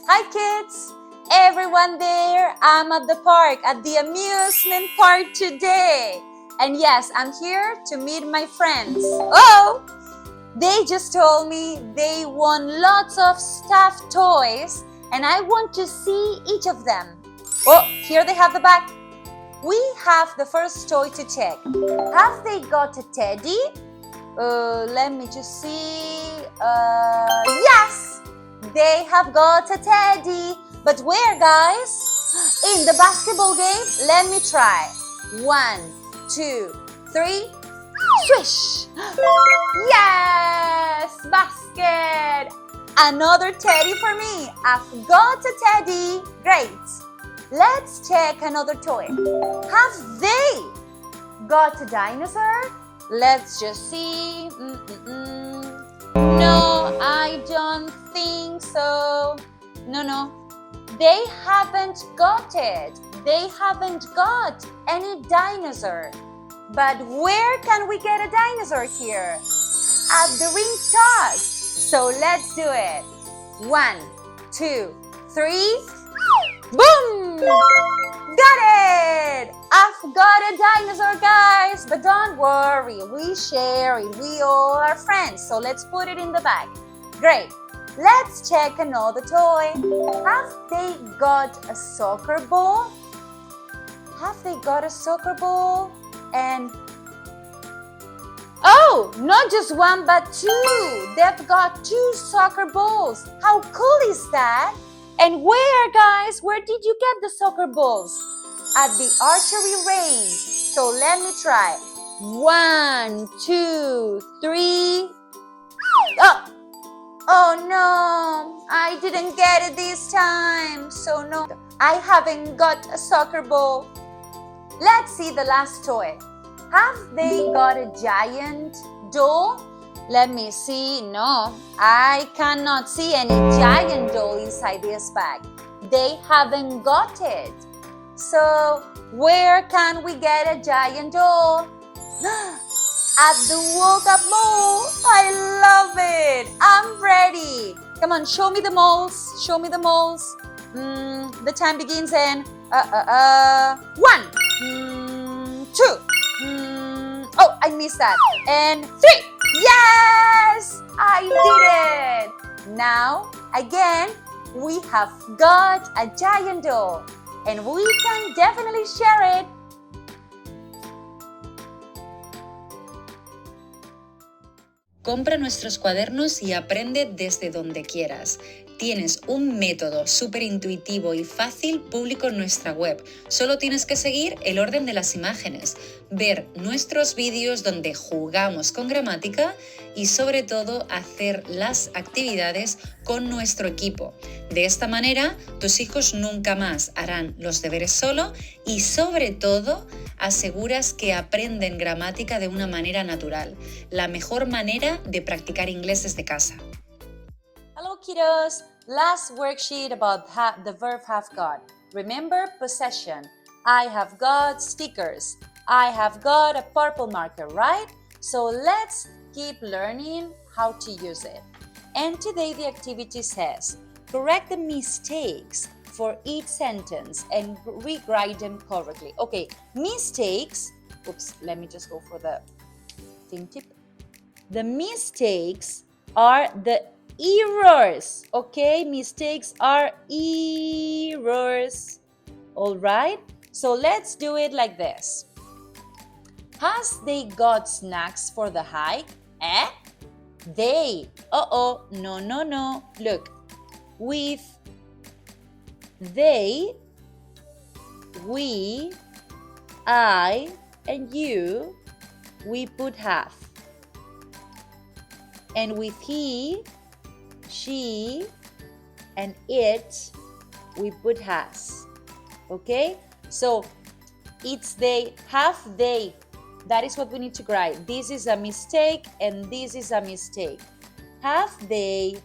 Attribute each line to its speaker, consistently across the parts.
Speaker 1: Hi kids! Everyone there, I'm at the park, at the amusement park today. And yes, I'm here to meet my friends. Oh! They just told me they won lots of stuffed toys and I want to see each of them. Oh, here they have the bag. We have the first toy to check. Have they got a teddy? Let me just see. Yes! They have got a teddy. But where, guys? In the basketball game? Let me try. 1, 2, 3. Swish! Yes! Basket! Another teddy for me. I've got a teddy. Great. Let's check another toy. Have they got a dinosaur? Let's just see. No, I don't think so. No. They haven't got it. They haven't got any dinosaur. But where can we get a dinosaur here? At the ring toss. So let's do it. 1, 2, 3. Boom! Got it! I've got a dinosaur, guys. But don't worry, we share it. We all are friends. So let's put it in the bag. Great. Let's check another toy. Have they got a soccer ball? Have they got a soccer ball? And oh, not just one but two. They've got 2 soccer balls. How cool is that? And where, guys? Where did you get the soccer balls? At the archery range. So let me try. 1, 2, 3. Oh no, I didn't get it this time. So no, I haven't got a soccer ball. Let's see the last toy. Have they got a giant doll? Let me see. No, I cannot see any giant doll inside this bag. They haven't got it. So, where can we get a giant doll? At the Woke Up Mall. I love it. I'm ready. Come on, show me the malls. Show me the malls. The time begins in 1, 2. Oh, I missed that. And 3. Yes! I did it! Now, again, we have got a giant doll. And we can definitely share it.
Speaker 2: Compra nuestros cuadernos y aprende desde donde quieras. Tienes un método súper intuitivo y fácil público en nuestra web. Solo tienes que seguir el orden de las imágenes, ver nuestros vídeos donde jugamos con gramática y sobre todo hacer las actividades con nuestro equipo. De esta manera, tus hijos nunca más harán los deberes solo y sobre todo aseguras que aprenden gramática de una manera natural, la mejor manera de practicar inglés desde casa.
Speaker 1: Hello kiddos! Last worksheet about the verb have got. Remember possession. I have got stickers. I have got a purple marker, right? So let's keep learning how to use it. And today the activity says, correct the mistakes for each sentence and rewrite them correctly. Okay, mistakes. Oops, let me just go for the thing tip. The mistakes are the errors. Okay, mistakes are errors. All right, so let's do it like this. Has they got snacks for the hike? They. No. Look, with they, we, I, and you, we put have. And with he, she, and it, we put has. Okay? So, it's they, have they. That is what we need to write. This is a mistake and this is a mistake. Have they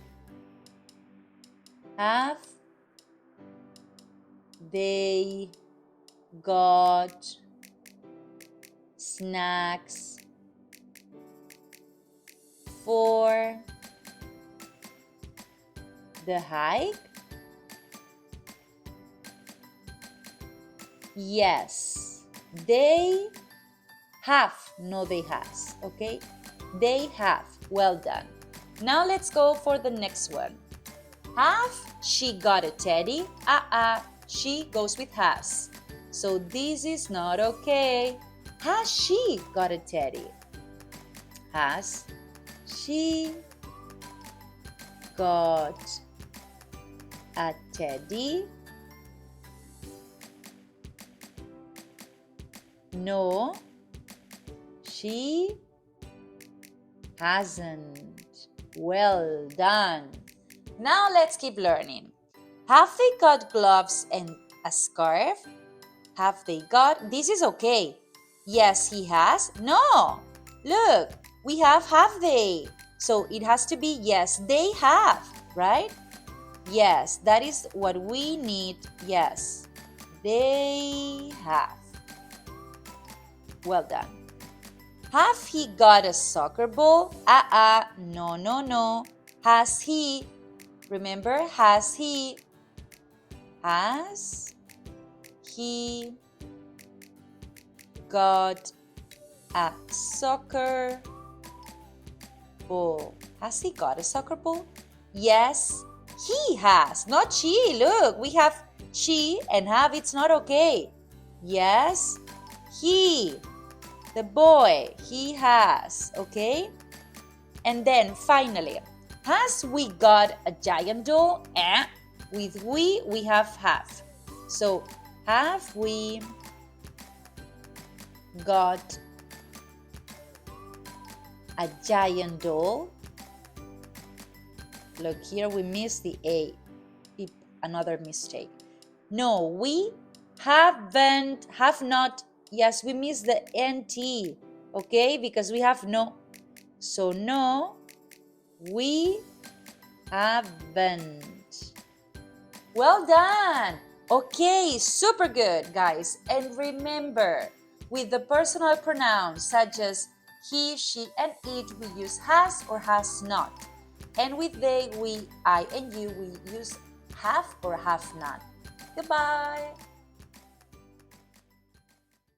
Speaker 1: got snacks for the hike? Yes. They have, no they has, okay? They have. Well done. Now let's go for the next one. Have she got a teddy? She goes with has. So this is not okay. Has she got a teddy? Has she got a teddy? No, she hasn't. Well done. Now let's keep learning. Have they got gloves and a scarf? Have they got? This is okay. Yes, he has. No. Look, we have they. So it has to be yes, they have, right? Yes, that is what we need. Yes, they have. Well done. Have he got a soccer ball? No, no, no. Has he? Remember, has he? Has he got a soccer ball? Has he got a soccer ball? Yes, he has. Not she. Look, we have she and have. It's not okay. Yes, he. The boy, he has. Okay? And then finally, has we got a giant doll? With we have. So, have we got a giant doll? Look, here we missed the A. Another mistake. No, we have not. Yes, we missed the NT. Okay, because we have no. So, no, we haven't. Well done. Okay, super good, guys. And remember, with the personal pronouns such as he, she, and it, we use has or has not. And with they, we, I, and you, we use have or have not. Goodbye.